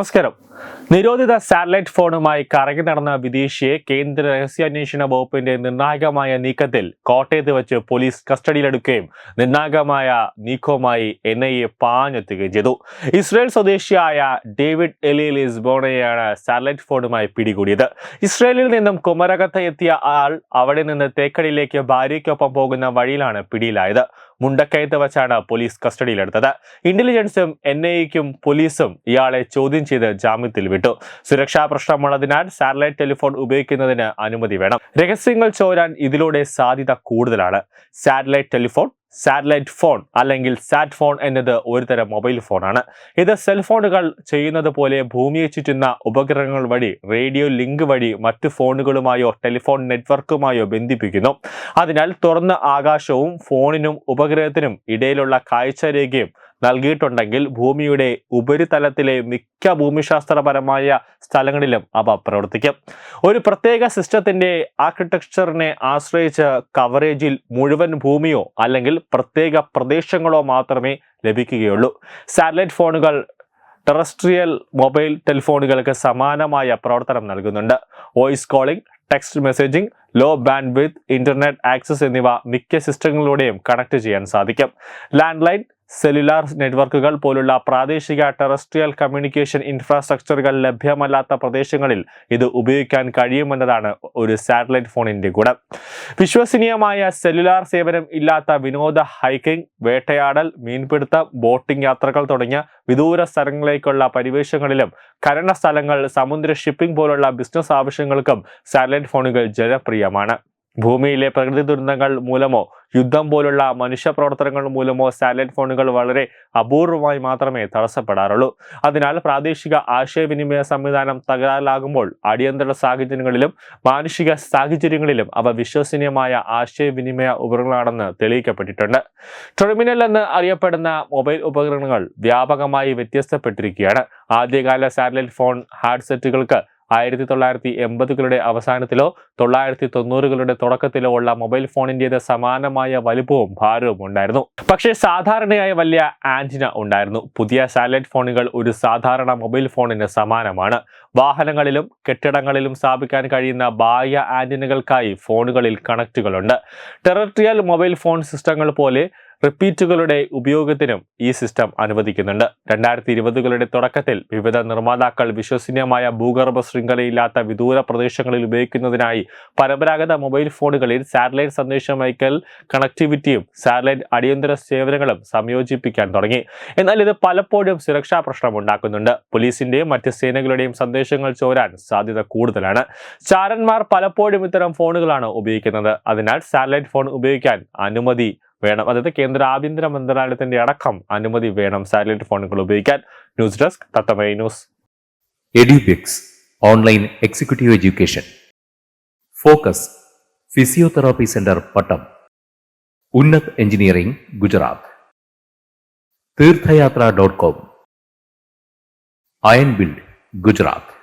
നമസ്കാരം. നിരോധിത സാറ്റലൈറ്റ് ഫോണുമായി കറങ്ങി നടന്ന വിദേശിയെ കേന്ദ്ര രഹസ്യാന്വേഷണ വകുപ്പിന്റെ നിർണായകമായ നീക്കത്തിൽ കോട്ടയത്ത് വെച്ച് പോലീസ് കസ്റ്റഡിയിലെടുക്കുകയും നിർണായകമായ നീക്കവുമായി NIA പാഞ്ഞെത്തുകയും ചെയ്തു. ഇസ്രായേൽ സ്വദേശിയായ ഡേവിഡ് എലി ലിസ്ബോണയെയാണ് സാറ്റലൈറ്റ് ഫോണുമായി പിടികൂടിയത്. ഇസ്രായേലിൽ നിന്നും കുമരകത്ത് എത്തിയ ആൾ അവിടെ നിന്ന് തേക്കടിയിലേക്ക് ഭാര്യയ്ക്കൊപ്പം പോകുന്ന വഴിയിലാണ് പിടിയിലായത്. മുണ്ടക്കയത്ത് വച്ചാണ് പോലീസ് കസ്റ്റഡിയിലെടുത്തത്. ഇന്റലിജൻസും NIAയ്ക്കും പോലീസും ഇയാളെ ചോദ്യം ചെയ്ത് ജാമ്യത്തിൽ വിട്ടു. സുരക്ഷാ പ്രശ്നമുള്ളതിനാൽ സാറ്റലൈറ്റ് ടെലിഫോൺ ഉപയോഗിക്കുന്നതിന് അനുമതി വേണം. രഹസ്യങ്ങൾ ചോരാൻ ഇതിലൂടെ സാധ്യത കൂടുതലാണ്. സാറ്റലൈറ്റ് ടെലിഫോൺ, സാറ്റലൈറ്റ് ഫോൺ അല്ലെങ്കിൽ സാറ്റ് ഫോൺ എന്നത് ഒരു തരം മൊബൈൽ ഫോണാണ്. ഇത് സെൽഫോണുകൾ ചെയ്യുന്നത് പോലെ ഭൂമിയെ ചുറ്റുന്ന ഉപഗ്രഹങ്ങൾ വഴി റേഡിയോ ലിങ്ക് വഴി മറ്റ് ഫോണുകളുമായോ ടെലിഫോൺ നെറ്റ്വർക്കുമായോ ബന്ധിപ്പിക്കുന്നു. അതിനാൽ തുറന്ന ആകാശവും ഫോണിനും ഉപഗ്രഹത്തിനും ഇടയിലുള്ള കാഴ്ചരേഖയും നൽകിയിട്ടുണ്ടെങ്കിൽ ഭൂമിയുടെ ഉപരിതലത്തിലെ മിക്ക ഭൂമിശാസ്ത്രപരമായ സ്ഥലങ്ങളിലും അവ പ്രവർത്തിക്കും. ഒരു പ്രത്യേക സിസ്റ്റത്തിന്റെ ആർക്കിടെക്ചറിനെ ആശ്രയിച്ച് കവറേജിൽ മുഴുവൻ ഭൂമിയോ അല്ലെങ്കിൽ പ്രത്യേക പ്രദേശങ്ങളോ മാത്രമേ ലഭിക്കുകയുള്ളൂ. സാറ്റലൈറ്റ് ഫോണുകൾ ടെറസ്ട്രിയൽ മൊബൈൽ ടെലിഫോണുകൾക്ക് സമാനമായ പ്രവർത്തനം നൽകുന്നുണ്ട്. Voice calling, text messaging, low bandwidth, internet access എന്നിവ മിക്ക സിസ്റ്റങ്ങളിലൂടെയും കണക്ട് ചെയ്യാൻ സാധിക്കും. ലാൻഡ്ലൈൻ, സെല്ലുലാർ നെറ്റ്വർക്കുകൾ പോലുള്ള പ്രാദേശിക ടെറസ്ട്രിയൽ കമ്മ്യൂണിക്കേഷൻ ഇൻഫ്രാസ്ട്രക്ചറുകൾ ലഭ്യമല്ലാത്ത പ്രദേശങ്ങളിൽ ഇത് ഉപയോഗിക്കാൻ കഴിയുമെന്നതാണ് ഒരു സാറ്റലൈറ്റ് ഫോണിന്റെ ഗുണം. വിശ്വസനീയമായ സെല്ലുലാർ സേവനം ഇല്ലാത്ത വിനോദ ഹൈക്കിംഗ്, വേട്ടയാടൽ, മീൻപിടുത്തം, ബോട്ടിംഗ് യാത്രകൾ തുടങ്ങിയ വിദൂര സ്ഥലങ്ങളിലേക്കുള്ള പരിവേഷങ്ങളിലും ഖനന സ്ഥലങ്ങൾ, സമുദ്ര ഷിപ്പിംഗ് പോലുള്ള ബിസിനസ് ആവശ്യങ്ങൾക്കും സാറ്റലൈറ്റ് ഫോണുകൾ ജനപ്രിയമാണ്. ഭൂമിയിലെ പ്രകൃതി ദുരന്തങ്ങൾ മൂലമോ യുദ്ധം പോലുള്ള മനുഷ്യ പ്രവർത്തനങ്ങൾ മൂലമോ സാറ്റലൈറ്റ് ഫോണുകൾ വളരെ അപൂർവമായി മാത്രമേ തടസ്സപ്പെടാറുള്ളൂ. അതിനാൽ പ്രാദേശിക ആശയവിനിമയ സംവിധാനം തകരാറിലാകുമ്പോൾ അടിയന്തര സാഹചര്യങ്ങളിലും മാനുഷിക സാഹചര്യങ്ങളിലും അവ വിശ്വസനീയമായ ആശയവിനിമയ ഉപകരണങ്ങളാണെന്ന് തെളിയിക്കപ്പെട്ടിട്ടുണ്ട്. ടെർമിനൽ എന്ന് അറിയപ്പെടുന്ന മൊബൈൽ ഉപകരണങ്ങൾ വ്യാപകമായി വ്യത്യസ്തപ്പെട്ടിരിക്കുകയാണ്. ആദ്യകാല സാറ്റലൈറ്റ് ഫോൺ ഹാഡ്സെറ്റുകൾക്ക് 1980കളുടെ അവസാനത്തിലോ 1990കളുടെ തുടക്കത്തിലോ ഉള്ള മൊബൈൽ ഫോണിൻ്റേത് സമാനമായ വലുപ്പവും ഭാരവും ഉണ്ടായിരുന്നു. പക്ഷേ സാധാരണയായ വലിയ ആന്റിന ഉണ്ടായിരുന്നു. പുതിയ സാറ്റലൈറ്റ് ഫോണുകൾ ഒരു സാധാരണ മൊബൈൽ ഫോണിന് സമാനമാണ്. വാഹനങ്ങളിലും കെട്ടിടങ്ങളിലും സ്ഥാപിക്കാൻ കഴിയുന്ന ബാഹ്യ ആന്റിനകൾക്കായി ഫോണുകളിൽ കണക്റ്റുകളുണ്ട്. ടെറസ്ട്രിയൽ മൊബൈൽ ഫോൺ സിസ്റ്റങ്ങൾ പോലെ റിപ്പീറ്റുകളുടെ ഉപയോഗത്തിനും ഈ സിസ്റ്റം അനുവദിക്കുന്നുണ്ട്. 2020കളുടെ തുടക്കത്തിൽ വിവിധ നിർമ്മാതാക്കൾ വിശ്വസനീയമായ ഭൂഗർഭ ശൃംഖലയില്ലാത്ത വിദൂര പ്രദേശങ്ങളിൽ ഉപയോഗിക്കുന്നതിനായി പരമ്പരാഗത മൊബൈൽ ഫോണുകളിൽ സാറ്റലൈറ്റ് സന്ദേശമയക്കൽ കണക്ടിവിറ്റിയും സാറ്റലൈറ്റ് അടിയന്തര സേവനങ്ങളും സംയോജിപ്പിക്കാൻ തുടങ്ങി. എന്നാൽ ഇത് പലപ്പോഴും സുരക്ഷാ പ്രശ്നമുണ്ടാക്കുന്നുണ്ട്. പോലീസിന്റെയും മറ്റ് സേനകളുടെയും സന്ദേശങ്ങൾ ചോരാൻ സാധ്യത കൂടുതലാണ്. ചാരന്മാർ പലപ്പോഴും ഇത്തരം ഫോണുകളാണ് ഉപയോഗിക്കുന്നത്. അതിനാൽ സാറ്റലൈറ്റ് ഫോൺ ഉപയോഗിക്കാൻ അനുമതി വേണം. അതായത് കേന്ദ്ര ആഭ്യന്തര മന്ത്രാലയത്തിന്റെ അടക്കം അനുമതി വേണം സാറ്റലൈറ്റ് ഫോണുകൾ ഉപയോഗിക്കാൻ. ന്യൂസ് ഡെസ്ക് തത്തമൈ news. Edubix online executive education. Focus physiotherapy centre Pattom. Unnat engineering Gujarat. തീർത്ഥയാത്ര.com. Iron build Gujarat.